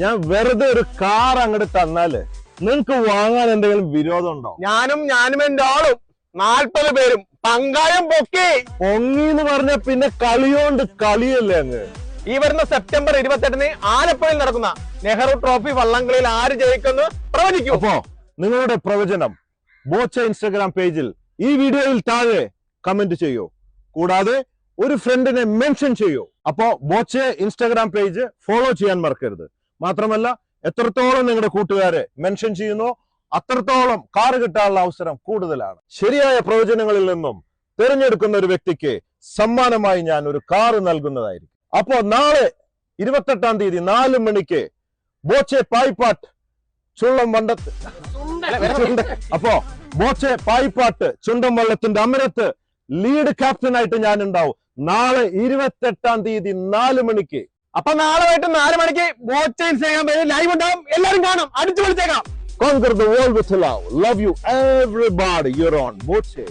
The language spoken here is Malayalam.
ഞാൻ വെറുതെ ഒരു കാർ അങ്ങോട്ട് തന്നാല് നിങ്ങക്ക് വാങ്ങാൻ എന്തെങ്കിലും വിരോധം ഉണ്ടോ? ഞാനും എന്റെ ആളും 40 പേരും പങ്കായം പൊക്കി എന്ന് പറഞ്ഞ പിന്നെ കളിയോണ്ട് കളിയല്ലേ അങ്ങ്. ഈ വരുന്ന സെപ്റ്റംബർ 28-ന് ആലപ്പുഴയിൽ നടക്കുന്ന നെഹ്റു ട്രോഫി വള്ളംകളിയിൽ ആര് ജയിക്കുന്നു പ്രവചിക്കൂ. അപ്പോ നിങ്ങളുടെ പ്രവചനം ബോച്ച ഇൻസ്റ്റാഗ്രാം പേജിൽ ഈ വീഡിയോയിൽ താഴെ കമന്റ് ചെയ്യൂ. കൂടാതെ ഒരു ഫ്രണ്ടിനെ മെൻഷൻ ചെയ്യൂ. അപ്പോ ബോച്ച ഇൻസ്റ്റാഗ്രാം പേജ് ഫോളോ ചെയ്യാൻ മറക്കരുത്. മാത്രമല്ല എത്രത്തോളം നിങ്ങളുടെ കൂട്ടുകാരെ മെൻഷൻ ചെയ്യുന്നോ അത്രത്തോളം കാറ് കിട്ടാനുള്ള അവസരം കൂടുതലാണ്. ശരിയായ പ്രവചനങ്ങളിൽ നിന്നും തിരഞ്ഞെടുക്കുന്ന ഒരു വ്യക്തിക്ക് സമ്മാനമായി ഞാൻ ഒരു കാറ് നൽകുന്നതായിരിക്കും. അപ്പോ നാളെ 28-ാം തീയതി 4 മണിക്ക് ബോച്ചെ പായിപ്പാട്ട് ചുള്ളം വണ്ടത്ത് അപ്പോ ബോച്ചെ പായിപ്പാട്ട് ചുണ്ടം വള്ളത്തിന്റെ അമരത്ത് ലീഡ് ക്യാപ്റ്റൻ ആയിട്ട് ഞാൻ ഉണ്ടാവും. നാളെ 28-ാം തീയതി 4 മണിക്ക്. അപ്പൊ നാളെ വൈകിട്ട് 4 മണിക്ക് ബോച്ച ഇൻസ്റ്റാഗ്രാം പേജിൽ ലൈവ് ഉണ്ടാവും. എല്ലാരും കാണാം, അടിച്ചു വിളിച്ചേക്കാം. Conquer the world with love. Love you everybody. You're on Boche.